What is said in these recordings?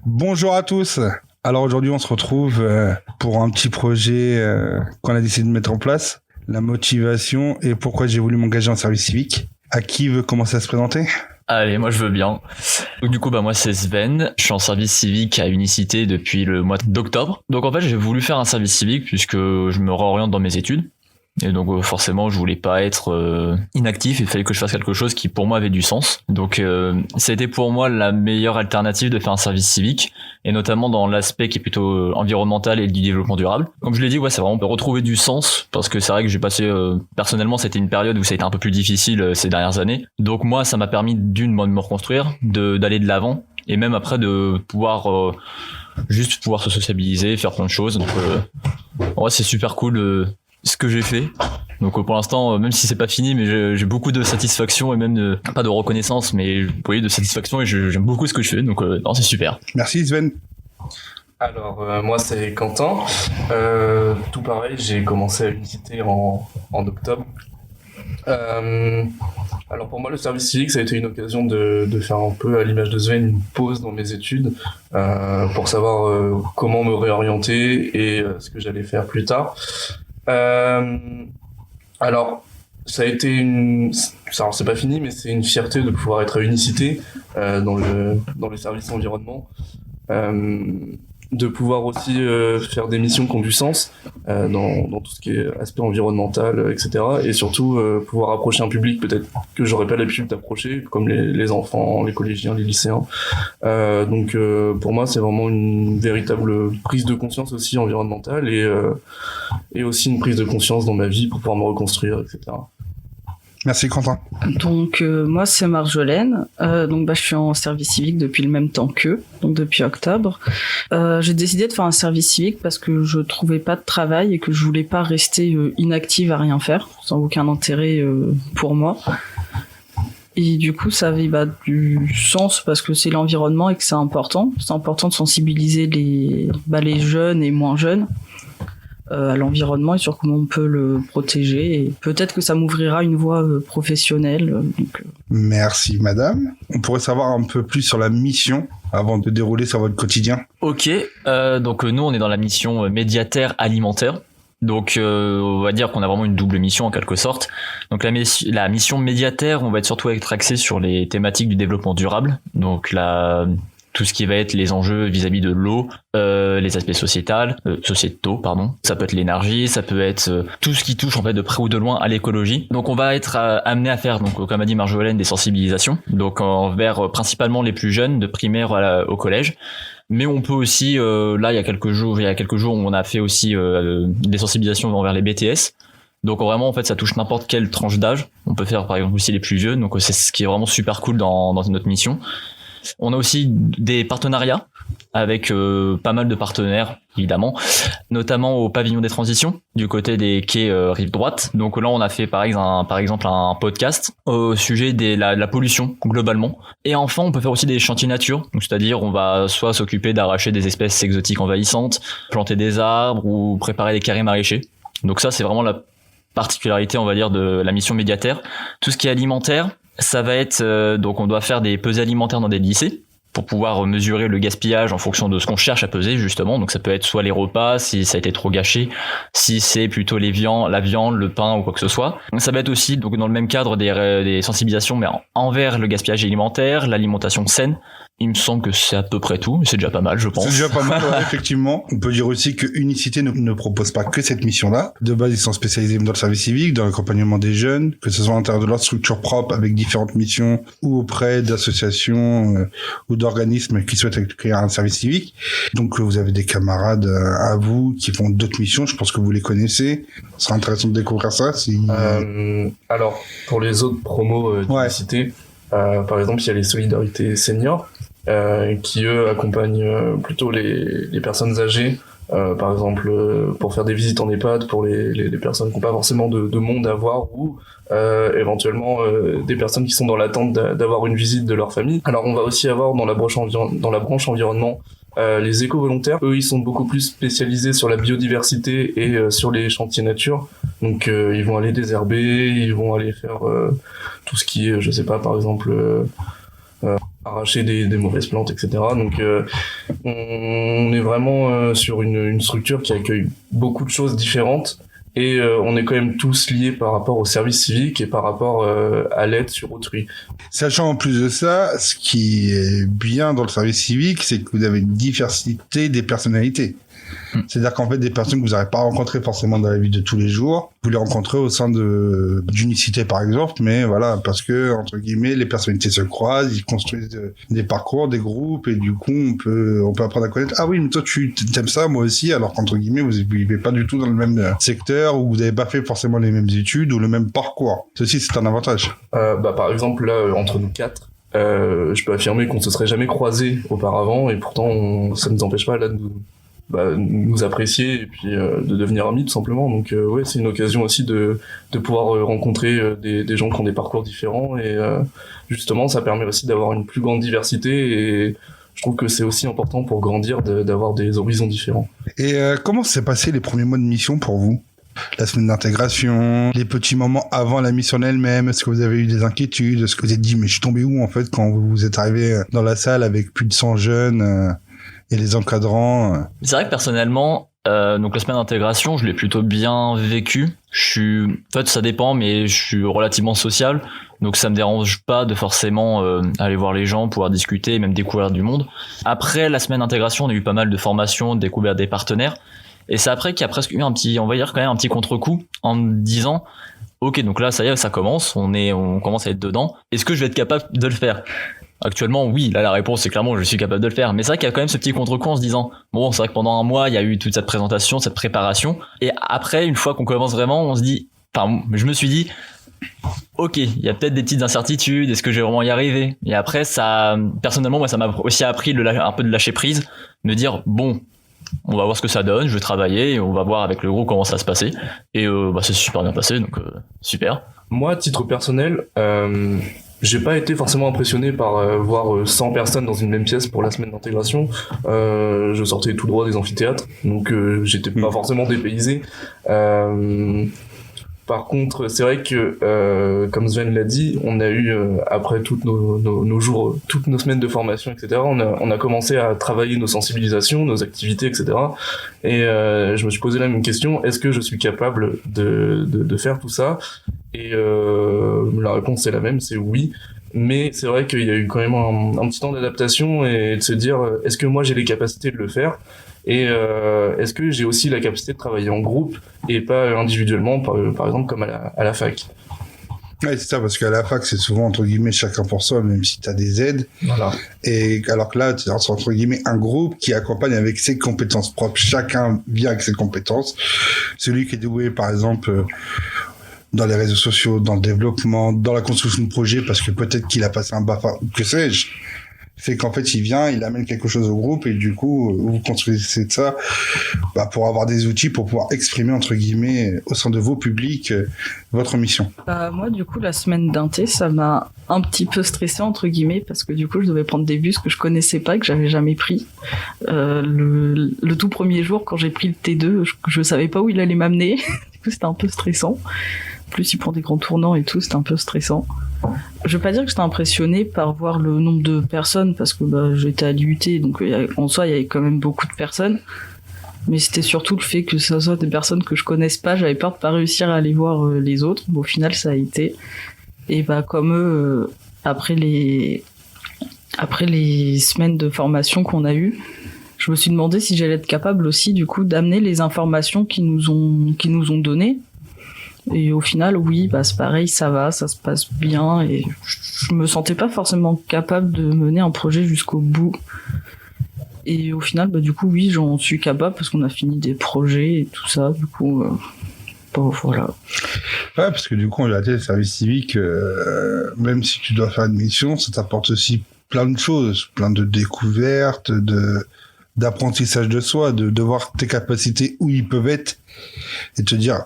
Bonjour à tous. Alors aujourd'hui, on se retrouve pour un petit projet qu'on a décidé de mettre en place. La motivation et pourquoi j'ai voulu m'engager en service civique. À qui veut commencer à se présenter ? Allez, moi je veux bien. Donc du coup, moi c'est Sven. Je suis en service civique à Unicité depuis le mois d'octobre. Donc en fait, j'ai voulu faire un service civique puisque je me réoriente dans mes études. Et donc forcément je voulais pas être inactif, il fallait que je fasse quelque chose qui pour moi avait du sens. Donc c'était pour moi la meilleure alternative de faire un service civique, et notamment dans l'aspect qui est plutôt environnemental et du développement durable. Comme je l'ai dit, c'est vraiment retrouver du sens, parce que c'est vrai que j'ai passé personnellement, c'était une période où ça a été un peu plus difficile ces dernières années. Donc moi ça m'a permis de me reconstruire, d'aller de l'avant, et même après de pouvoir juste pouvoir se sociabiliser, faire plein de choses. Donc c'est super cool ce que j'ai fait. Donc pour l'instant, même si c'est pas fini, mais j'ai beaucoup de satisfaction et même pas de reconnaissance, mais vous voyez, de satisfaction, et j'aime beaucoup ce que je fais. Donc c'est super. Merci Sven. Alors moi c'est Quentin. Tout pareil, j'ai commencé à Unicité en octobre. Alors pour moi le service civique ça a été une occasion de faire un peu à l'image de Sven une pause dans mes études pour savoir comment me réorienter et ce que j'allais faire plus tard. Alors ça a été alors c'est pas fini, mais c'est une fierté de pouvoir être à Unicité dans le service environnement, de pouvoir aussi faire des missions qui ont du sens dans tout ce qui est aspect environnemental, etc. Et surtout pouvoir approcher un public peut-être que j'aurais pas l'habitude d'approcher, comme les enfants, les collégiens, les lycéens. Donc pour moi c'est vraiment une véritable prise de conscience aussi environnementale, et aussi une prise de conscience dans ma vie pour pouvoir me reconstruire, etc. Merci Quentin. Donc moi c'est Marjolaine, je suis en service civique depuis le même temps qu'eux, donc depuis octobre. J'ai décidé de faire un service civique parce que je trouvais pas de travail et que je voulais pas rester inactive à rien faire, sans aucun intérêt pour moi. Et du coup ça avait du sens parce que c'est l'environnement et que c'est important. C'est important de sensibiliser les jeunes et moins jeunes à l'environnement et sur comment on peut le protéger, et peut-être que ça m'ouvrira une voie professionnelle. Merci madame. On pourrait savoir un peu plus sur la mission avant de dérouler sur votre quotidien. Ok, donc nous on est dans la mission médiataire alimentaire. Donc on va dire qu'on a vraiment une double mission en quelque sorte. Donc la mission médiataire, on va être surtout être axé sur les thématiques du développement durable. Donc tout ce qui va être les enjeux vis-à-vis de l'eau, les aspects sociétaux, pardon. Ça peut être l'énergie, ça peut être tout ce qui touche en fait de près ou de loin à l'écologie. Donc on va être amené à faire, donc comme a dit Marjolaine, des sensibilisations, donc envers principalement les plus jeunes, de primaire au collège. Mais on peut aussi, il y a quelques jours, on a fait aussi des sensibilisations envers les BTS. Donc vraiment en fait ça touche n'importe quelle tranche d'âge. On peut faire par exemple aussi les plus vieux. Donc c'est ce qui est vraiment super cool dans notre mission. On a aussi des partenariats avec pas mal de partenaires, évidemment, notamment au pavillon des transitions, du côté des quais rive droite. Donc là, on a fait par exemple un podcast au sujet de la pollution, globalement. Et enfin, on peut faire aussi des chantiers nature, donc c'est-à-dire on va soit s'occuper d'arracher des espèces exotiques envahissantes, planter des arbres ou préparer des carrés maraîchers. Donc ça, c'est vraiment la particularité, on va dire, de la mission médiataire. Tout ce qui est alimentaire, ça va être donc on doit faire des pesées alimentaires dans des lycées pour pouvoir mesurer le gaspillage en fonction de ce qu'on cherche à peser justement. Donc ça peut être soit les repas si ça a été trop gâché, si c'est plutôt la viande, le pain ou quoi que ce soit. Ça va être aussi donc dans le même cadre des sensibilisations mais envers le gaspillage alimentaire, l'alimentation saine. Il me semble que c'est à peu près tout, c'est déjà pas mal, je pense. C'est déjà pas mal, ouais, effectivement. On peut dire aussi que Unicité ne propose pas que cette mission-là. De base, ils sont spécialisés dans le service civique, dans l'accompagnement des jeunes, que ce soit à l'intérieur de leur structure propre avec différentes missions ou auprès d'associations ou d'organismes qui souhaitent créer un service civique. Donc, vous avez des camarades à vous qui font d'autres missions. Je pense que vous les connaissez. Ce sera intéressant de découvrir ça. Alors, pour les autres promos d'Unicité, par exemple, il y a les solidarités seniors. Qui eux accompagnent plutôt les personnes âgées, par exemple pour faire des visites en EHPAD pour les personnes qui n'ont pas forcément de monde à voir, ou éventuellement des personnes qui sont dans l'attente d'avoir une visite de leur famille. Alors on va aussi avoir dans la branche environnement les éco-volontaires. Eux ils sont beaucoup plus spécialisés sur la biodiversité et sur les chantiers nature, donc ils vont aller désherber, ils vont aller faire tout ce qui est, je sais pas, par exemple arracher des mauvaises plantes, etc. Donc on est vraiment sur une structure qui accueille beaucoup de choses différentes et on est quand même tous liés par rapport au service civique et par rapport à l'aide sur autrui. Sachant en plus de ça, ce qui est bien dans le service civique, c'est que vous avez une diversité des personnalités. C'est-à-dire qu'en fait, des personnes que vous n'avez pas rencontrées forcément dans la vie de tous les jours, vous les rencontrez au sein d'unicité par exemple, mais voilà, parce que, entre guillemets, les personnalités se croisent, ils construisent des parcours, des groupes, et du coup, on peut apprendre à connaître, ah oui, mais toi, tu t'aimes ça, moi aussi, alors qu'entre guillemets, vous vivez pas du tout dans le même secteur, ou vous n'avez pas fait forcément les mêmes études, ou le même parcours. Ceci, c'est un avantage. Par exemple, là, entre nous quatre, je peux affirmer qu'on se serait jamais croisés auparavant, et pourtant, ça ne nous empêche pas, là, de nous apprécier et puis de devenir amis tout simplement. Donc ouais, c'est une occasion aussi de pouvoir rencontrer des gens qui ont des parcours différents et justement ça permet aussi d'avoir une plus grande diversité et je trouve que c'est aussi important pour grandir d'avoir des horizons différents. Et comment s'est passé les premiers mois de mission pour vous ? La semaine d'intégration, les petits moments avant la mission en elle-même, est-ce que vous avez eu des inquiétudes ? Est-ce que vous êtes dit mais je suis tombé où en fait quand vous êtes arrivé dans la salle avec plus de 100 jeunes et les encadrants? C'est vrai que personnellement, donc la semaine d'intégration, je l'ai plutôt bien vécu. En fait, ça dépend, mais je suis relativement social, donc ça me dérange pas de forcément aller voir les gens, pouvoir discuter, et même découvrir du monde. Après la semaine d'intégration, on a eu pas mal de formations, de découverte des partenaires, et c'est après qu'il y a presque eu un petit, on va dire quand même un petit contre-coup en me disant, ok, donc là ça y est, ça commence, on commence à être dedans. Est-ce que je vais être capable de le faire ? Actuellement, oui, là la réponse c'est clairement je suis capable de le faire, mais c'est vrai qu'il y a quand même ce petit contre-coup en se disant bon, c'est vrai que pendant un mois il y a eu toute cette présentation, cette préparation, et après une fois qu'on commence vraiment, on se dit, enfin je me suis dit ok, il y a peut-être des petites incertitudes, est-ce que je vais vraiment y arriver ? Et après ça, personnellement moi ça m'a aussi appris un peu de lâcher prise, me dire bon, on va voir ce que ça donne, je vais travailler et on va voir avec le groupe comment ça va se passer, et c'est super bien passé, donc super. Moi à titre personnel, j'ai pas été forcément impressionné par voir 100 personnes dans une même pièce pour la semaine d'intégration. Je sortais tout droit des amphithéâtres, donc j'étais pas forcément dépaysé. Par contre, c'est vrai que, comme Sven l'a dit, on a eu, après toutes nos jours, toutes nos semaines de formation, etc., on a commencé à travailler nos sensibilisations, nos activités, etc. Et je me suis posé la même question, est-ce que je suis capable de faire tout ça ? Et la réponse est la même, c'est oui. Mais c'est vrai qu'il y a eu quand même un petit temps d'adaptation et de se dire, est-ce que moi j'ai les capacités de le faire ? Et est-ce que j'ai aussi la capacité de travailler en groupe et pas individuellement, par exemple comme à la fac. Ouais, c'est ça, parce qu'à la fac, c'est souvent, entre guillemets, chacun pour soi, même si t'as des aides. Voilà. Et alors que là, c'est entre guillemets un groupe qui accompagne avec ses compétences propres. Chacun vient avec ses compétences. Celui qui est doué, par exemple, dans les réseaux sociaux, dans le développement, dans la construction de projets, parce que peut-être qu'il a passé un BAFA, que sais-je, fait qu'en fait il vient, il amène quelque chose au groupe et du coup vous construisez de ça pour avoir des outils pour pouvoir exprimer entre guillemets au sein de vos publics votre mission. Moi du coup la semaine d'inté ça m'a un petit peu stressé entre guillemets parce que du coup je devais prendre des bus que je connaissais pas, que j'avais jamais pris. Le tout premier jour quand j'ai pris le T2 je savais pas où il allait m'amener. Du coup c'était un peu stressant. En plus il prend des grands tournants et tout, c'était un peu stressant. Je vais pas dire que j'étais impressionnée par voir le nombre de personnes parce que j'étais à l'IUT donc en soi il y avait quand même beaucoup de personnes, mais c'était surtout le fait que ça soit des personnes que je connaisse pas, j'avais peur de pas réussir à aller voir les autres. Au final ça a été, et comme eux après les semaines de formation qu'on a eues, je me suis demandé si j'allais être capable aussi du coup d'amener les informations qu'ils nous ont données. Et au final, oui, c'est pareil, ça se passe bien et je me sentais pas forcément capable de mener un projet jusqu'au bout. Et au final, du coup, oui, j'en suis capable parce qu'on a fini des projets et tout ça, du coup, voilà. Ouais, parce que du coup, on a le service civique, même si tu dois faire une mission, ça t'apporte aussi plein de choses, plein de découvertes, d'apprentissage de soi, de voir tes capacités où ils peuvent être et te dire...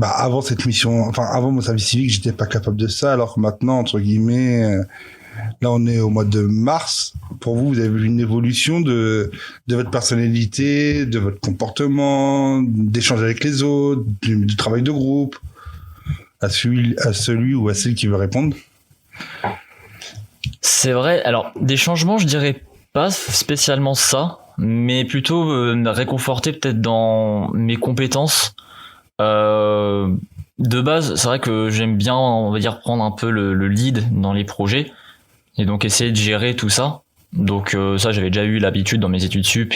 avant cette mission, avant mon service civique, j'étais pas capable de ça, alors que maintenant, entre guillemets, là on est au mois de mars. Pour vous, vous avez vu une évolution de votre personnalité, de votre comportement, d'échange avec les autres, du travail de groupe, à celui ou à celle qui veut répondre. C'est vrai. Alors, des changements, je dirais pas spécialement ça, mais plutôt me réconforter peut-être dans mes compétences. De base, c'est vrai que j'aime bien, on va dire, prendre un peu le lead dans les projets et donc essayer de gérer tout ça. Donc ça, j'avais déjà eu l'habitude dans mes études sup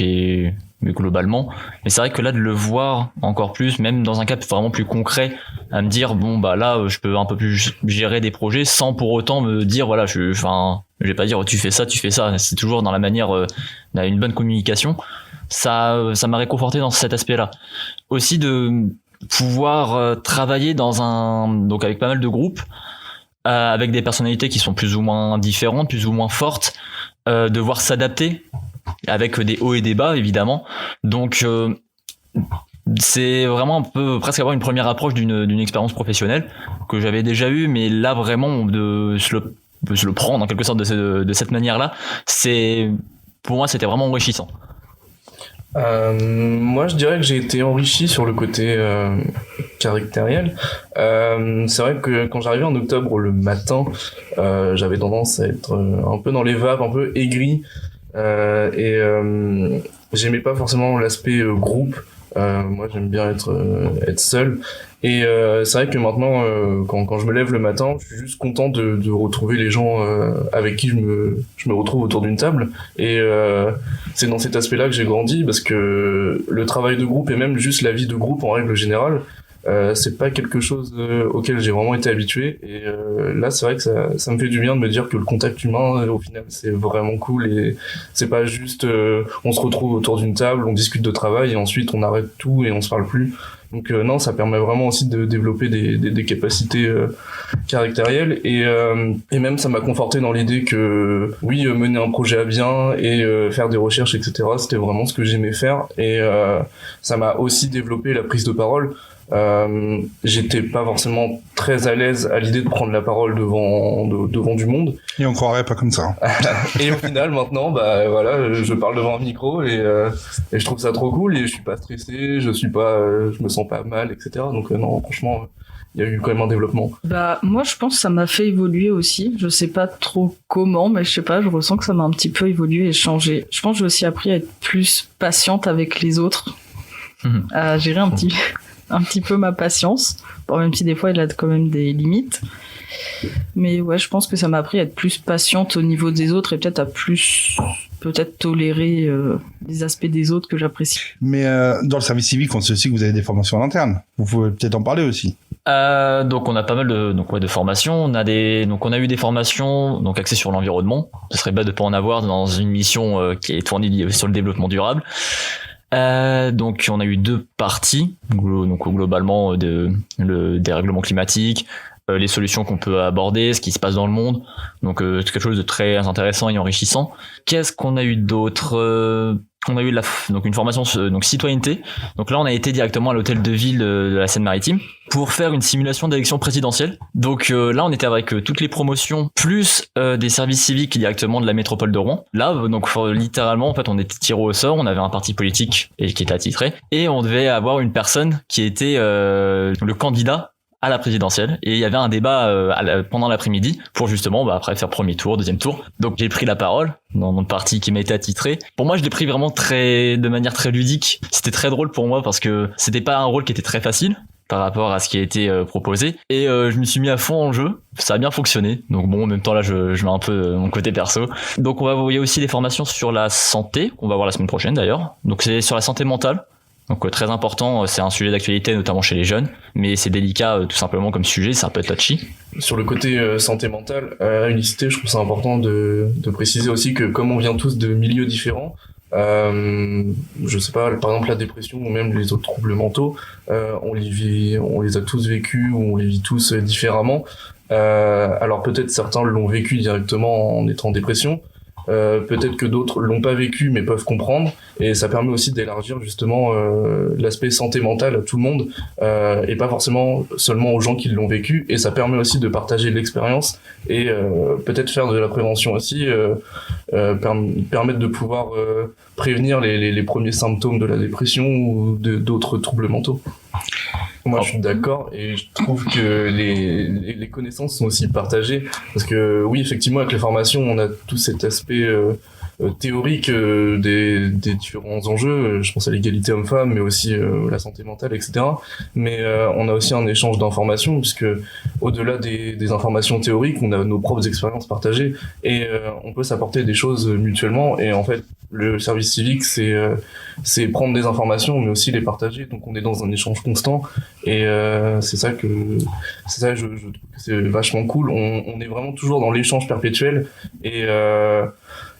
mais globalement. Mais c'est vrai que là, de le voir encore plus, même dans un cas vraiment plus concret, à me dire bon bah là, je peux un peu plus gérer des projets sans pour autant me dire voilà, je vais pas dire tu fais ça. C'est toujours dans la manière d'une bonne communication. Ça m'a réconforté dans cet aspect-là. Aussi de pouvoir travailler donc avec pas mal de groupes, avec des personnalités qui sont plus ou moins différentes, plus ou moins fortes, devoir s'adapter avec des hauts et des bas évidemment. Donc c'est vraiment un peu presque avoir une première approche d'une expérience professionnelle que j'avais déjà eue, mais là vraiment de se le prendre en quelque sorte de cette manière-là, pour moi c'était vraiment enrichissant. Moi, je dirais que j'ai été enrichi sur le côté caractériel. C'est vrai que quand j'arrivais en octobre le matin, j'avais tendance à être un peu dans les vapes, un peu aigri, et j'aimais pas forcément l'aspect groupe. Moi, j'aime bien être seul. Et c'est vrai que maintenant, quand je me lève le matin, je suis juste content de retrouver les gens avec qui je me retrouve autour d'une table. Et c'est dans cet aspect-là que j'ai grandi, parce que le travail de groupe et même juste la vie de groupe en règle générale, c'est pas quelque chose auquel j'ai vraiment été habitué. Et là, c'est vrai que ça me fait du bien de me dire que le contact humain, au final, c'est vraiment cool. Et c'est pas juste on se retrouve autour d'une table, on discute de travail et ensuite on arrête tout et on se parle plus. Donc non, ça permet vraiment aussi de développer des capacités caractérielles, et même ça m'a conforté dans l'idée que oui, mener un projet à bien et faire des recherches, etc., c'était vraiment ce que j'aimais faire. Et ça m'a aussi développé la prise de parole. J'étais pas forcément très à l'aise à l'idée de prendre la parole devant du monde. Et on croirait pas comme ça. Et au final, maintenant, bah voilà, je parle devant un micro et je trouve ça trop cool, et je suis pas stressé, je me sens pas mal, etc. Donc non, franchement, il y a eu quand même un développement. Bah moi, je pense que ça m'a fait évoluer aussi. Je sais pas trop comment, mais je sais pas, je ressens que ça m'a un petit peu évolué et changé. Je pense que j'ai aussi appris à être plus patiente avec les autres, à gérer un petit peu ma patience. Bon, même si des fois il a quand même des limites. Mais ouais, je pense que ça m'a appris à être plus patiente au niveau des autres et peut-être à plus tolérer les aspects des autres que j'apprécie. Mais dans le service civique, on sait aussi que vous avez des formations en interne. Vous pouvez peut-être en parler aussi. Donc on a pas mal de formations. On a eu des formations donc axées sur l'environnement. Ce serait bête de pas en avoir dans une mission qui est tournée sur le développement durable. Donc on a eu 2 parties, donc globalement des règlements climatiques, les solutions qu'on peut aborder, ce qui se passe dans le monde. Donc c'est quelque chose de très intéressant et enrichissant. Qu'est-ce qu'on a eu d'autre? On a eu donc une formation donc citoyenneté. Donc là on a été directement à l'hôtel de ville de la Seine-Maritime pour faire une simulation d'élection présidentielle. Donc là on était avec toutes les promotions plus des services civiques directement de la métropole de Rouen. Là donc littéralement en fait on était tiré au sort, on avait un parti politique et qui était attitré et on devait avoir une personne qui était le candidat à la présidentielle, et il y avait un débat pendant l'après-midi pour justement après faire premier tour, deuxième tour. Donc j'ai pris la parole dans mon parti qui m'a été attitré. Pour moi je l'ai pris vraiment de manière très ludique. C'était très drôle pour moi parce que c'était pas un rôle qui était très facile par rapport à ce qui a été proposé, et je me suis mis à fond en jeu. Ça a bien fonctionné. Donc bon, en même temps là je mets un peu mon côté perso. Donc il y a aussi des formations sur la santé qu'on va voir la semaine prochaine d'ailleurs. Donc c'est sur la santé mentale. Donc très important, c'est un sujet d'actualité notamment chez les jeunes, mais c'est délicat tout simplement comme sujet, ça peut être touchy. Sur le côté santé mentale, à Unicité, je trouve ça important de préciser aussi que comme on vient tous de milieux différents, je sais pas, par exemple la dépression ou même les autres troubles mentaux, on les a tous vécus, ou on les vit tous différemment. Alors peut-être certains l'ont vécu directement en étant en dépression. Peut-être que d'autres l'ont pas vécu mais peuvent comprendre, et ça permet aussi d'élargir justement l'aspect santé mentale à tout le monde, et pas forcément seulement aux gens qui l'ont vécu, et ça permet aussi de partager l'expérience et peut-être faire de la prévention aussi, permettre de pouvoir prévenir les premiers symptômes de la dépression ou d'autres troubles mentaux. Moi, je suis d'accord et je trouve que les connaissances sont aussi partagées parce que oui, effectivement, avec les formations, on a tout cet aspect théorique des différents enjeux. Je pense à l'égalité homme-femme, mais aussi la santé mentale, etc. Mais on a aussi un échange d'informations puisque au-delà des informations théoriques, on a nos propres expériences partagées et on peut s'apporter des choses mutuellement. Et en fait, le service civique, c'est prendre des informations, mais aussi les partager. Donc, on est dans un échange constant. Et c'est ça que je trouve que c'est vachement cool. On est vraiment toujours dans l'échange perpétuel et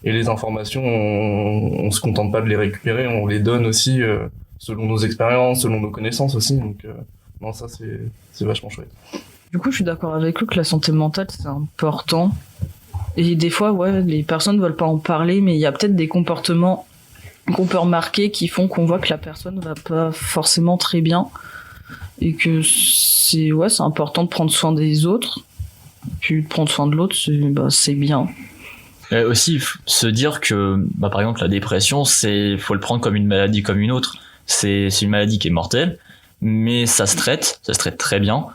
les informations, on se contente pas de les récupérer, on les donne aussi selon nos expériences, selon nos connaissances aussi. Donc non, ça c'est vachement chouette. Du coup, je suis d'accord avec eux que la santé mentale c'est important. Et des fois, ouais, les personnes veulent pas en parler, mais il y a peut-être des comportements qu'on peut remarquer qui font qu'on voit que la personne va pas forcément très bien et que c'est important de prendre soin des autres. Puis de prendre soin de l'autre, c'est bien. Et aussi se dire que par exemple la dépression, faut le prendre comme une maladie comme une autre. C'est une maladie qui est mortelle, mais ça se traite très bien.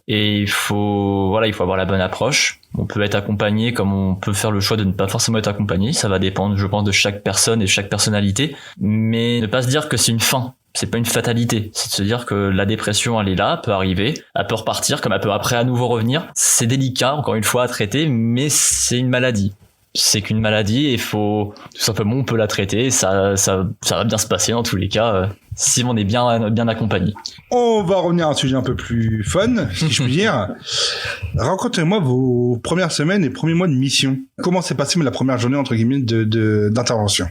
Et il faut avoir la bonne approche. On peut être accompagné comme on peut faire le choix de ne pas forcément être accompagné. Ça va dépendre, je pense, de chaque personne et de chaque personnalité. Mais ne pas se dire que c'est une fin. C'est pas une fatalité. C'est de se dire que la dépression, elle est là, elle peut arriver, elle peut repartir, comme elle peut après à nouveau revenir. C'est délicat, encore une fois, à traiter, mais c'est une maladie. C'est qu'une maladie et il faut, tout simplement, on peut la traiter. Ça va bien se passer dans tous les cas, si on est bien accompagné. On va revenir à un sujet un peu plus fun, si je puis dire. Racontez-moi vos premières semaines et premiers mois de mission. Comment s'est passée la première journée, entre guillemets, d'intervention?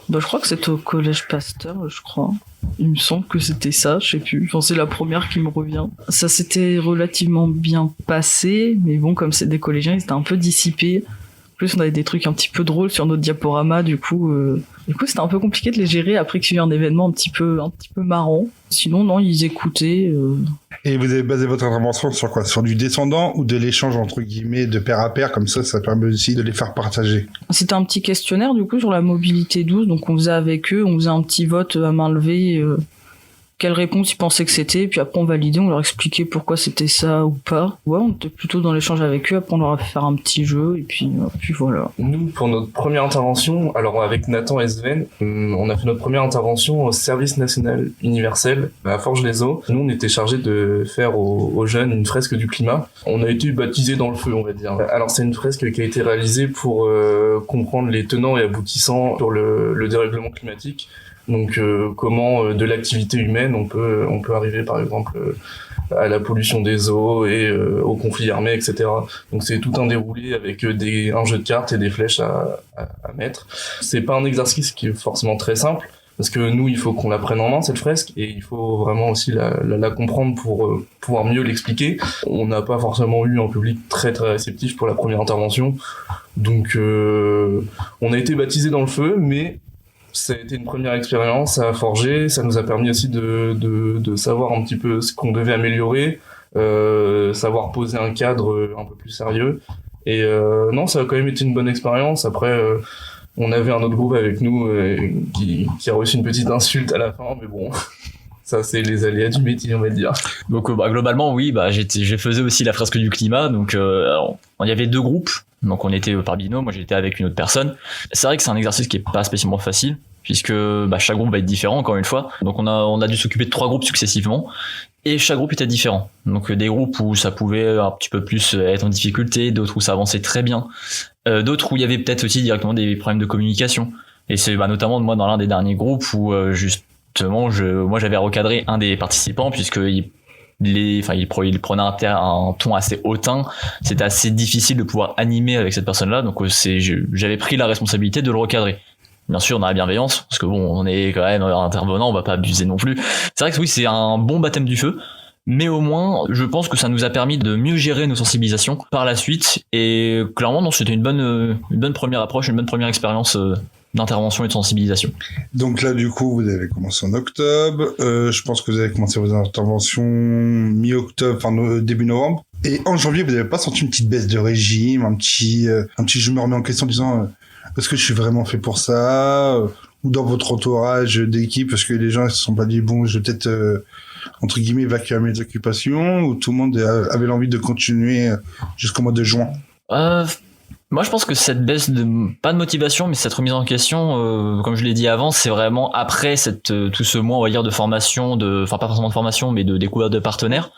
Je crois que c'était au collège Pasteur, je crois. Il me semble que c'était ça, je sais plus. Enfin, c'est la première qui me revient. Ça s'était relativement bien passé, mais bon, comme c'est des collégiens, ils étaient un peu dissipés. En plus, on avait des trucs un petit peu drôles sur notre diaporama, du coup, c'était un peu compliqué de les gérer après qu'il y ait eu un événement un petit peu marrant. Sinon, non, ils écoutaient. Et vous avez basé votre intervention sur quoi? Sur du descendant ou de l'échange, entre guillemets, de pair à pair, comme ça permet aussi de les faire partager? C'était un petit questionnaire, du coup, sur la mobilité douce. Donc, on faisait avec eux, on faisait un petit vote à main levée, quelle réponse ils pensaient que c'était, puis après on validait, on leur expliquait pourquoi c'était ça ou pas. Ouais, on était plutôt dans l'échange avec eux, après on leur a fait faire un petit jeu, et puis voilà. Nous, pour notre première intervention, alors avec Nathan et Sven, on a fait notre première intervention au Service National Universel à Forges-les-Eaux. Nous, on était chargés de faire aux jeunes une fresque du climat. On a été baptisés dans le feu, on va dire. Alors c'est une fresque qui a été réalisée pour comprendre les tenants et aboutissants sur le dérèglement climatique. Donc comment de l'activité humaine on peut arriver par exemple à la pollution des eaux et aux conflits armés, etc. Donc c'est tout un déroulé avec un jeu de cartes et des flèches à mettre. C'est pas un exercice qui est forcément très simple parce que nous il faut qu'on la prenne en main cette fresque et il faut vraiment aussi la comprendre pour pouvoir mieux l'expliquer. On n'a pas forcément eu un public très très réceptif pour la première intervention. Donc on a été baptisés dans le feu, mais ça a été une première expérience à forger, ça nous a permis aussi de savoir un petit peu ce qu'on devait améliorer, savoir poser un cadre un peu plus sérieux. Et non, ça a quand même été une bonne expérience. Après, on avait un autre groupe avec nous qui a reçu une petite insulte à la fin, mais bon... Ça, c'est les aléas du métier, on va dire. Donc, globalement, oui, je faisais aussi la fresque du climat. Donc, il y avait 2 groupes. Donc, on était par binôme. Moi, j'étais avec une autre personne. C'est vrai que c'est un exercice qui est pas spécialement facile, puisque chaque groupe va être différent, encore une fois. Donc, on a dû s'occuper de 3 groupes successivement. Et chaque groupe était différent. Donc, des groupes où ça pouvait un petit peu plus être en difficulté, d'autres où ça avançait très bien, d'autres où il y avait peut-être aussi directement des problèmes de communication. Et c'est notamment moi dans l'un des derniers groupes où moi j'avais recadré un des participants puisqu'il prenait un ton assez hautain. C'était assez difficile de pouvoir animer avec cette personne-là, donc j'avais pris la responsabilité de le recadrer. Bien sûr, dans la bienveillance, parce que on est quand même intervenant, on va pas abuser non plus. C'est vrai que oui, c'est un bon baptême du feu, mais au moins, je pense que ça nous a permis de mieux gérer nos sensibilisations par la suite. Et clairement, non, c'était une bonne première approche, une bonne première expérience d'intervention et de sensibilisation. Donc là, du coup, vous avez commencé en octobre. Je pense que vous avez commencé vos interventions mi-octobre, début novembre. Et en janvier, vous n'avez pas senti une petite baisse de régime, un petit je me remets en question en disant est-ce que je suis vraiment fait pour ça ou dans votre entourage d'équipe, parce que les gens ne se sont pas dit bon, je vais peut-être entre guillemets, évacuer mes occupations, ou tout le monde avait l'envie de continuer jusqu'au mois de juin? Moi, je pense que cette baisse pas de motivation, mais cette remise en question, comme je l'ai dit avant, c'est vraiment après tout ce mois, on va dire, de formation, enfin pas forcément de formation, mais de découverte de partenaires.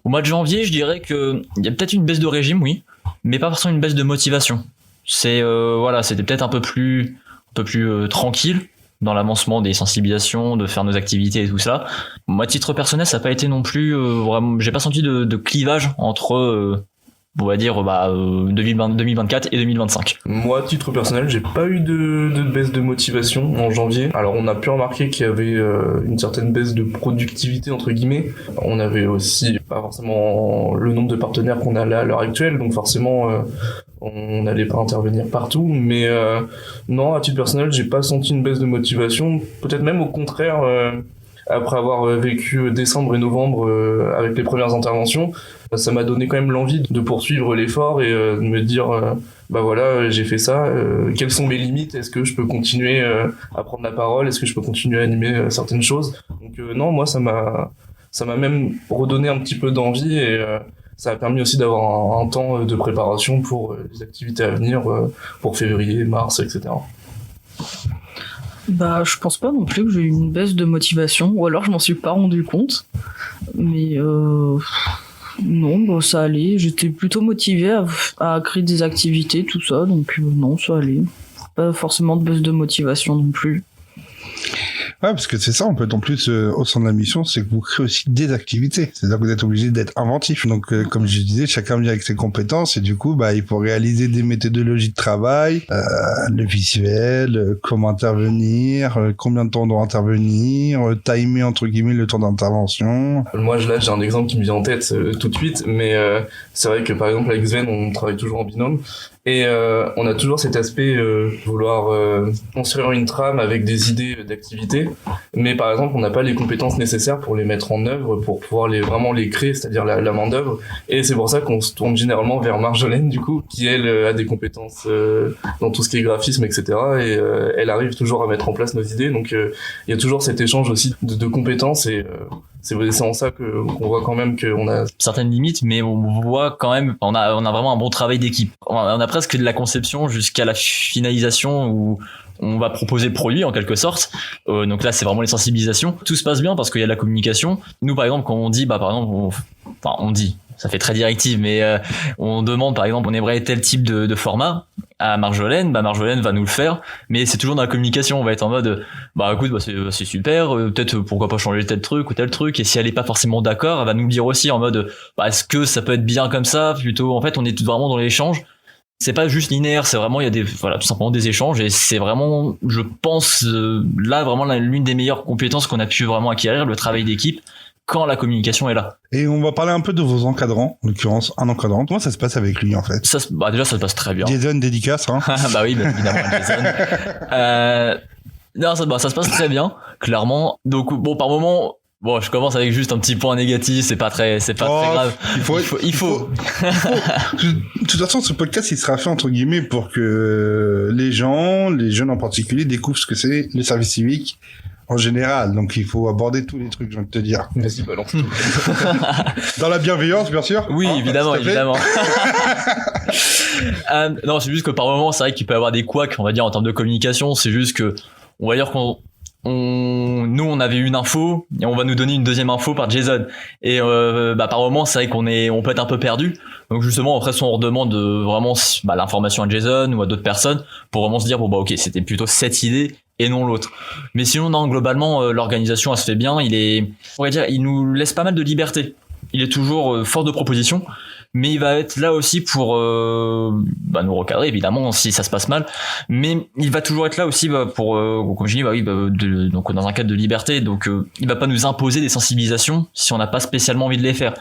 Au mois de janvier, je dirais que il y a peut-être une baisse de régime, oui, mais pas forcément une baisse de motivation. C'était peut-être un peu plus tranquille dans l'avancement des sensibilisations, de faire nos activités et tout ça. Moi, à titre personnel, ça n'a pas été non plus vraiment. J'ai pas senti de clivage entre on va dire 2024 et 2025. Moi, à titre personnel, j'ai pas eu de baisse de motivation en janvier. Alors, on a pu remarquer qu'il y avait une certaine baisse de productivité, entre guillemets. On avait aussi pas forcément le nombre de partenaires qu'on a là à l'heure actuelle, donc forcément, on n'allait pas intervenir partout. Mais non, à titre personnel, j'ai pas senti une baisse de motivation. Peut-être même au contraire, après avoir vécu décembre et novembre avec les premières interventions, ça m'a donné quand même l'envie de poursuivre l'effort et de me dire bah voilà, j'ai fait ça, quelles sont mes limites, est-ce que je peux continuer à prendre la parole, est-ce que je peux continuer à animer certaines choses. Donc non, moi ça m'a même redonné un petit peu d'envie et ça a permis aussi d'avoir un temps de préparation pour les activités à venir pour février, mars, etc. Bah, je pense pas non plus que j'ai eu une baisse de motivation, ou alors je m'en suis pas rendu compte. Mais non, bah, ça allait. J'étais plutôt motivée à créer des activités, tout ça, donc non, ça allait. Pas forcément de baisse de motivation non plus. Ouais, parce que c'est ça, en fait, en plus, au sein de la mission, c'est que vous créez aussi des activités. C'est-à-dire que vous êtes obligé d'être inventif. Donc, comme je disais, chacun vient avec ses compétences et du coup, bah, il faut réaliser des méthodologies de travail, le visuel, comment intervenir, combien de temps on doit intervenir, timer, entre guillemets, le temps d'intervention. Moi, là, j'ai un exemple qui me vient en tête tout de suite, mais c'est vrai que, par exemple, avec Sven, on travaille toujours en binôme. Et on a toujours cet aspect vouloir construire une trame avec des idées d'activité, mais par exemple on n'a pas les compétences nécessaires pour les mettre en œuvre, pour pouvoir vraiment les créer, c'est-à-dire la main d'œuvre. Et c'est pour ça qu'on se tourne généralement vers Marjolaine du coup, qui elle a des compétences dans tout ce qui est graphisme, etc. Et elle arrive toujours à mettre en place nos idées. Donc il y a toujours cet échange aussi de compétences et c'est en ça qu'on voit quand même qu'on a certaines limites, mais on voit quand même, on a vraiment un bon travail d'équipe. On a presque de la conception jusqu'à la finalisation où on va proposer le produit en quelque sorte. Donc là, c'est vraiment les sensibilisations. Tout se passe bien parce qu'il y a de la communication. Nous, par exemple, quand on dit, par exemple, on dit, ça fait très directive, mais on demande, par exemple, on aimerait tel type de format à Marjolaine, Marjolaine va nous le faire, mais c'est toujours dans la communication. On va être en mode, écoute, c'est super, peut-être pourquoi pas changer tel truc ou tel truc, et si elle est pas forcément d'accord, elle va nous le dire aussi en mode, est-ce que ça peut être bien comme ça, plutôt. En fait, on est vraiment dans l'échange. C'est pas juste linéaire, c'est vraiment, il y a tout simplement des échanges, et c'est vraiment, je pense, là, vraiment l'une des meilleures compétences qu'on a pu vraiment acquérir, le travail d'équipe, quand la communication est là. Et on va parler un peu de vos encadrants, en l'occurrence un encadrant. Comment ça se passe avec lui en fait? Déjà ça se passe très bien. Jason dédicace, hein. Bah oui, évidemment, Jason. Non, ça se passe très bien, clairement. Donc bon, par moment, je commence avec juste un petit point négatif, c'est pas très grave. Il faut. De toute façon, ce podcast, il sera fait entre guillemets pour que les jeunes en particulier, découvrent ce que c'est le service civique en général. Donc, il faut aborder tous les trucs, j'ai envie de te dire. Vas-y, balance tout. Dans la bienveillance, bien sûr. Oui, évidemment. Non, c'est juste que par moment, c'est vrai qu'il peut y avoir des couacs, on va dire, en termes de communication. C'est juste que, on va dire nous, on avait une info et on va nous donner une deuxième info par Jason. Et par moment, c'est vrai on peut être un peu perdu. Donc justement, après, soit on redemande vraiment l'information à Jason ou à d'autres personnes pour vraiment se dire ok, c'était plutôt cette idée et non l'autre. Mais sinon, non, globalement, l'organisation, elle se fait bien. Il nous laisse pas mal de liberté. Il est toujours force de proposition, mais il va être là aussi pour nous recadrer, évidemment, si ça se passe mal. Mais il va toujours être là aussi pour, comme je dis, donc dans un cadre de liberté. Donc, il va pas nous imposer des sensibilisations si on n'a pas spécialement envie de les faire.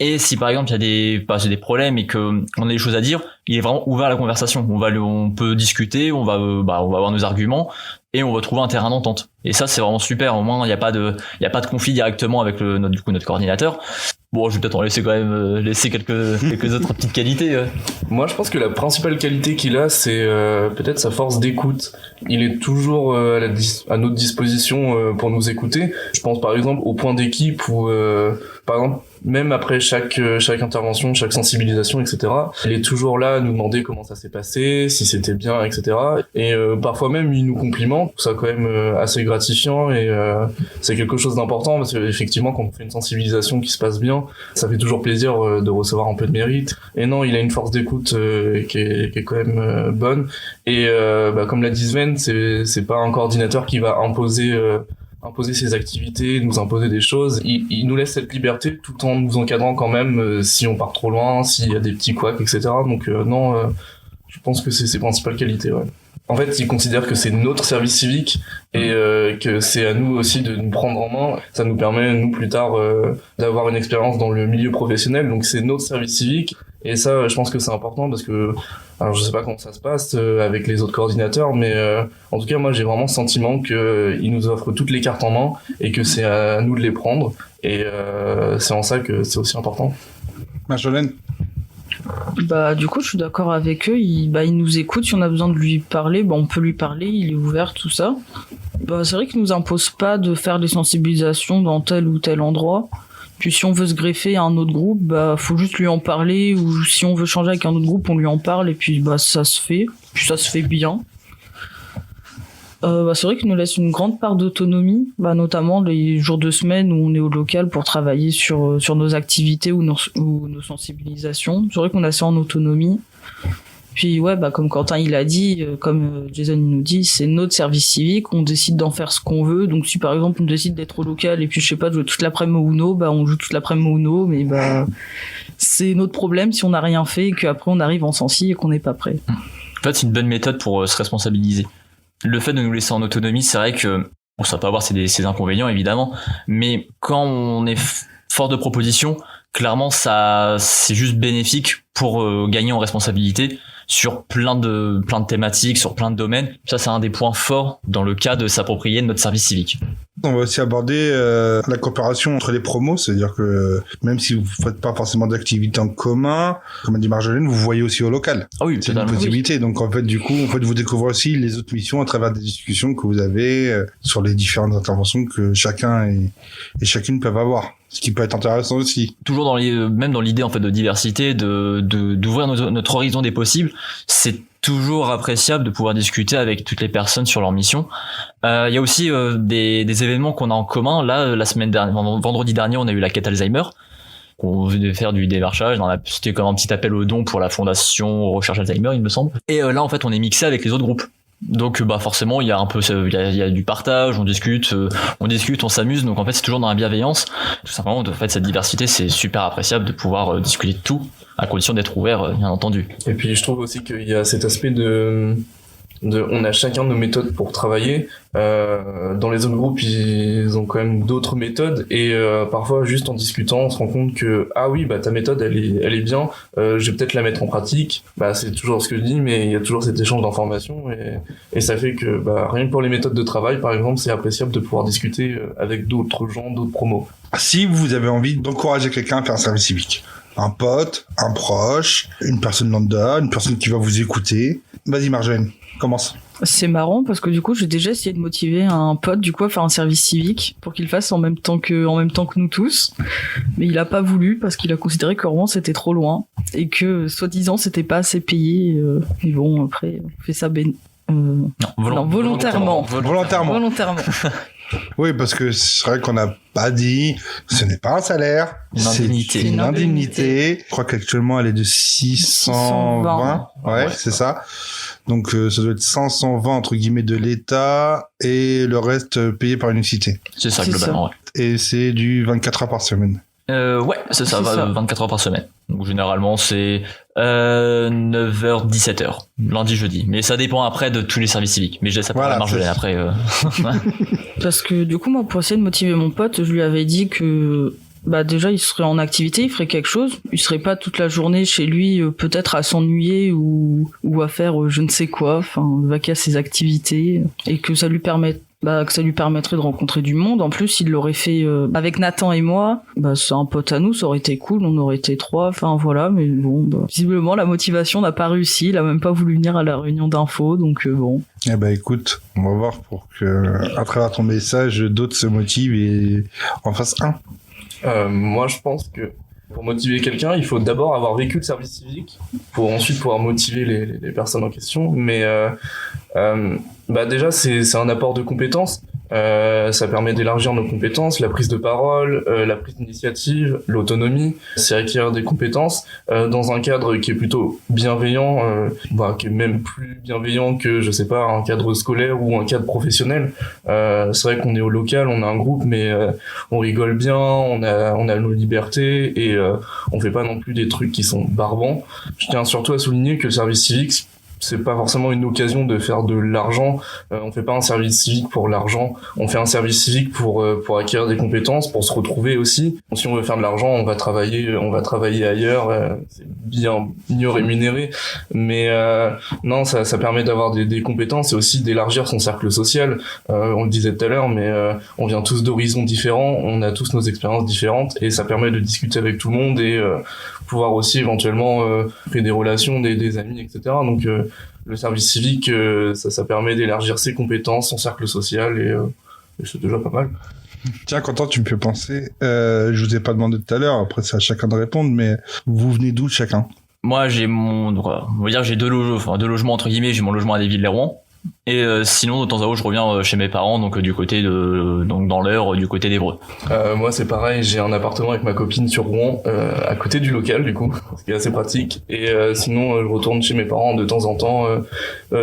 Et si par exemple il y a des problèmes et qu'on a des choses à dire, il est vraiment ouvert à la conversation. On peut discuter, on va avoir nos arguments et on va trouver un terrain d'entente. Et ça, c'est vraiment super. Au moins, il y a pas de conflit directement avec notre coordinateur. Bon, je vais peut-être en laisser quand même laisser quelques autres petites qualités. Moi, je pense que la principale qualité qu'il a, c'est peut-être sa force d'écoute. Il est toujours à notre disposition pour nous écouter. Je pense par exemple au point d'équipe où, par exemple, même après chaque intervention, chaque sensibilisation, etc., il est toujours là à nous demander comment ça s'est passé, si c'était bien, etc. Et parfois même, il nous complimente. Ça quand même assez gratifiant et c'est quelque chose d'important parce qu'effectivement, quand on fait une sensibilisation qui se passe bien, ça fait toujours plaisir de recevoir un peu de mérite. Et non, il a une force d'écoute qui est quand même bonne. Et comme l'a dit Sven, c'est pas un coordinateur qui va imposer ses activités, nous imposer des choses. Il nous laisse cette liberté tout en nous encadrant quand même si on part trop loin, s'il y a des petits couacs, etc. Donc je pense que c'est ses principales qualités. Ouais. En fait, il considère que c'est notre service civique et que c'est à nous aussi de nous prendre en main. Ça nous permet, nous, plus tard, d'avoir une expérience dans le milieu professionnel. Donc c'est notre service civique. Et ça, je pense que c'est important parce que, alors je sais pas comment ça se passe avec les autres coordinateurs, mais en tout cas, moi, j'ai vraiment le sentiment qu'il nous offre toutes les cartes en main et que c'est à nous de les prendre. Et c'est en ça que c'est aussi important. Marjolaine? Bah, du coup, je suis d'accord avec eux. Il nous écoute. Si on a besoin de lui parler, on peut lui parler. Il est ouvert, tout ça. Bah, c'est vrai qu'il nous impose pas de faire des sensibilisations dans tel ou tel endroit. Puis si on veut se greffer à un autre groupe, faut juste lui en parler. Ou si on veut changer avec un autre groupe, on lui en parle. Et puis, ça se fait. Puis ça se fait bien. C'est vrai qu'il nous laisse une grande part d'autonomie, notamment les jours de semaine où on est au local pour travailler sur nos activités ou nos sensibilisations. C'est vrai qu'on est assez en autonomie. Puis comme Quentin il a dit, comme Jason nous dit, c'est notre service civique, on décide d'en faire ce qu'on veut. Donc si par exemple on décide d'être au local et puis je sais pas, de jouer toute l'après-midi au Uno, on joue toute l'après-midi au Uno, mais c'est notre problème si on n'a rien fait et qu'après on arrive en sensi et qu'on n'est pas prêt. En fait, c'est une bonne méthode pour se responsabiliser. Le fait de nous laisser en autonomie, c'est vrai que ça peut avoir ses inconvénients évidemment, mais quand on est fort de propositions, clairement ça c'est juste bénéfique pour gagner en responsabilité sur plein de thématiques, sur plein de domaines. Ça c'est un des points forts dans le cas de s'approprier de notre service civique. On va aussi aborder la coopération entre les promos, c'est-à-dire que même si vous faites pas forcément d'activités en commun, comme a dit Marjolaine, vous voyez aussi au local. Ah oui, c'est une possibilité. Oui. Donc en fait, du coup, vous découvrez aussi les autres missions à travers des discussions que vous avez sur les différentes interventions que chacun et chacune peuvent avoir. Ce qui peut être intéressant aussi. Toujours même dans l'idée en fait de diversité, d'ouvrir notre horizon des possibles, c'est toujours appréciable de pouvoir discuter avec toutes les personnes sur leur mission. Il y a aussi des événements qu'on a en commun. Là, la semaine dernière, vendredi dernier, on a eu la quête Alzheimer. On venait faire du démarchage. C'était comme un petit appel aux dons pour la fondation Recherche Alzheimer, il me semble. Et là, en fait, on est mixé avec les autres groupes. Donc forcément il y a un peu il y a du partage, on discute, on s'amuse. Donc en fait c'est toujours dans la bienveillance. Tout simplement, en fait cette diversité c'est super appréciable de pouvoir discuter de tout à condition d'être ouvert bien entendu. Et puis je trouve aussi qu'il y a cet aspect on a chacun nos méthodes pour travailler. Dans les autres groupes, ils ont quand même d'autres méthodes et parfois juste en discutant, on se rend compte que ta méthode elle est bien. Je vais peut-être la mettre en pratique. C'est toujours ce que je dis, mais il y a toujours cet échange d'informations et ça fait que rien que pour les méthodes de travail, par exemple, c'est appréciable de pouvoir discuter avec d'autres gens, d'autres promos. Si vous avez envie d'encourager quelqu'un à faire un service civique, un pote, un proche, une personne lambda, une personne qui va vous écouter, vas-y Marjolaine. Commence. C'est marrant parce que du coup j'ai déjà essayé de motiver un pote du coup à faire un service civique pour qu'il fasse en même temps que nous tous, mais il a pas voulu parce qu'il a considéré que Rouen c'était trop loin et que soi-disant c'était pas assez payé. Mais bon après on fait ça volontairement. Oui, parce que c'est vrai qu'on n'a pas dit, ce n'est pas un salaire, c'est une indemnité. Je crois qu'actuellement elle est de 620. Ouais, c'est ça. Donc ça doit être 520 entre guillemets de l'État et le reste payé par une cité. C'est ça globalement. Ouais. Et c'est du 24 heures par semaine. Ouais, c'est ça. 24 heures par semaine. Donc généralement c'est 9h 17h lundi jeudi, mais ça dépend après de tous les services civiques. Mais je laisse ça pour la Marjolaine après. Parce que du coup moi pour essayer de motiver mon pote, je lui avais dit que déjà il serait en activité, il ferait quelque chose, il serait pas toute la journée chez lui peut-être à s'ennuyer ou à faire je ne sais quoi, vaquer à ses activités, et que ça lui que ça lui permettrait de rencontrer du monde. En plus, il l'aurait fait avec Nathan et moi. C'est un pote à nous, ça aurait été cool, on aurait été 3, enfin voilà, mais bon, visiblement la motivation n'a pas réussi, il a même pas voulu venir à la réunion d'info, donc bon. Eh ben écoute, on va voir pour que, à travers ton message, d'autres se motivent et en fassent un. Moi, je pense que pour motiver quelqu'un, il faut d'abord avoir vécu le service civique pour ensuite pouvoir motiver les personnes en question. Mais déjà, c'est un apport de compétences. Ça permet d'élargir nos compétences, la prise de parole, la prise d'initiative, l'autonomie. C'est acquérir des compétences dans un cadre qui est plutôt bienveillant, qui est même plus bienveillant que, je sais pas, un cadre scolaire ou un cadre professionnel. C'est vrai qu'on est au local, on a un groupe, mais on rigole bien, on a nos libertés et on fait pas non plus des trucs qui sont barbants. Je tiens surtout à souligner que le service civique, c'est pas forcément une occasion de faire de l'argent. On fait pas un service civique pour l'argent. On fait un service civique pour acquérir des compétences, pour se retrouver aussi. Si on veut faire de l'argent, on va travailler ailleurs. C'est bien mieux rémunéré. Mais non, ça permet d'avoir des compétences et aussi d'élargir son cercle social. On le disait tout à l'heure, mais on vient tous d'horizons différents. On a tous nos expériences différentes et ça permet de discuter avec tout le monde et pouvoir aussi éventuellement créer des relations, des amis, etc. Donc le service civique, ça permet d'élargir ses compétences, son cercle social et c'est déjà pas mal. Tiens, Quentin, tu me fais penser, je vous ai pas demandé tout à l'heure, après c'est à chacun de répondre, mais vous venez d'où chacun? Moi, j'ai on va dire j'ai deux logements entre guillemets, j'ai mon logement à Desvilles-les-Rouen. Et sinon, de temps à autre, je reviens chez mes parents, donc du côté donc dans l'Eure, du côté d'Évreux. Moi, c'est pareil, j'ai un appartement avec ma copine sur Rouen, à côté du local, du coup, ce qui est assez pratique. Et sinon, je retourne chez mes parents de temps en temps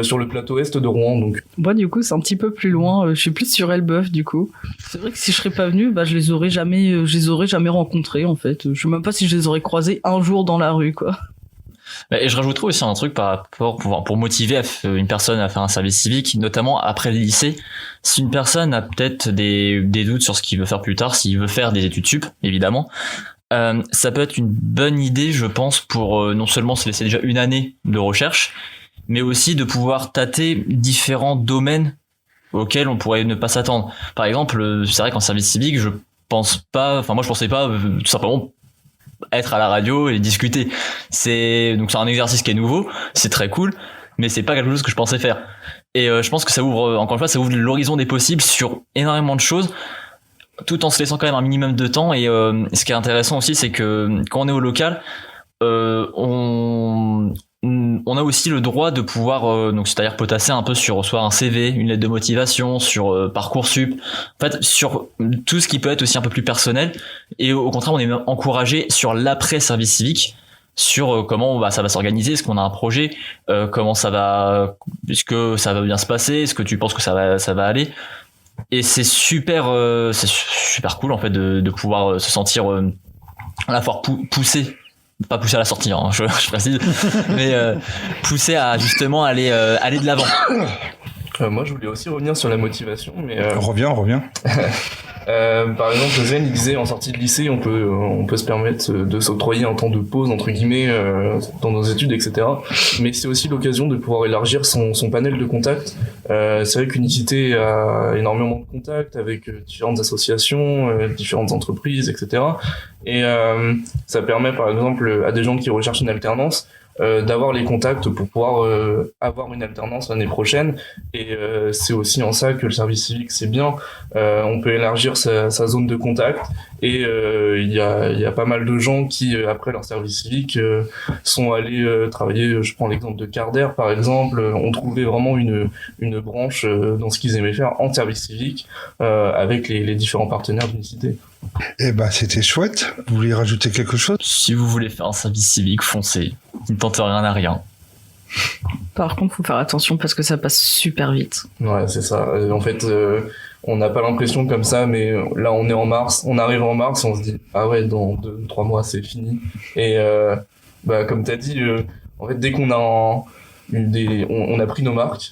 sur le plateau est de Rouen. Donc. Moi, du coup, c'est un petit peu plus loin. Je suis plus sur Elbeuf, du coup. C'est vrai que si je serais pas venue, je les aurais jamais rencontrés, en fait. Je sais même pas si je les aurais croisés un jour dans la rue, quoi. Et je rajouterais aussi un truc par rapport pour motiver une personne à faire un service civique, notamment après le lycée. Si une personne a peut-être des doutes sur ce qu'il veut faire plus tard, s'il veut faire des études sup, évidemment, ça peut être une bonne idée, je pense, pour non seulement se laisser déjà une année de recherche, mais aussi de pouvoir tâter différents domaines auxquels on pourrait ne pas s'attendre. Par exemple, c'est vrai qu'en service civique, je pensais pas tout simplement être à la radio et discuter. C'est un exercice qui est nouveau, c'est très cool, mais c'est pas quelque chose que je pensais faire. Et je pense que ça ouvre l'horizon des possibles sur énormément de choses, tout en se laissant quand même un minimum de temps. Et ce qui est intéressant aussi, c'est que quand on est au local, on a aussi le droit de pouvoir c'est-à-dire potasser un peu sur soit un CV, une lettre de motivation, sur Parcoursup, en fait sur tout ce qui peut être aussi un peu plus personnel. Et au contraire, on est même encouragé sur l'après service civique, sur comment ça va s'organiser, est-ce qu'on a un projet, comment ça va, est-ce que ça va bien se passer, est-ce que tu penses que ça va aller. Et c'est super cool en fait de pouvoir se sentir à la fois poussé, pas pousser à la sortie, hein, je précise, mais pousser à justement aller de l'avant. Moi, je voulais aussi revenir sur la motivation, mais Reviens. par exemple, Zen, il disait en sortie de lycée, on peut se permettre de s'octroyer un temps de pause entre guillemets dans nos études, etc. Mais c'est aussi l'occasion de pouvoir élargir son panel de contacts. C'est vrai qu'Unicité a énormément de contacts avec différentes associations, différentes entreprises, etc. Et ça permet, par exemple, à des gens qui recherchent une alternance d'avoir les contacts pour pouvoir avoir une alternance l'année prochaine. Et c'est aussi en ça que le service civique, c'est bien. On peut élargir sa zone de contact. Et il y a pas mal de gens qui, après leur service civique, sont allés travailler. Je prends l'exemple de Carder, par exemple, ont trouvé vraiment une branche dans ce qu'ils aimaient faire en service civique avec les différents partenaires d'Unicité. Eh ben, c'était chouette. Vous voulez rajouter quelque chose? Si vous voulez faire un service civique, foncez. Ne tentez rien à rien. Par contre, faut faire attention parce que ça passe super vite. Ouais, c'est ça. En fait, on n'a pas l'impression comme ça, mais là, on est en mars. On arrive en mars, on se dit, ah ouais, dans 2-3 mois, c'est fini. Et comme t'as dit, en fait, dès qu'on a on a pris nos marques,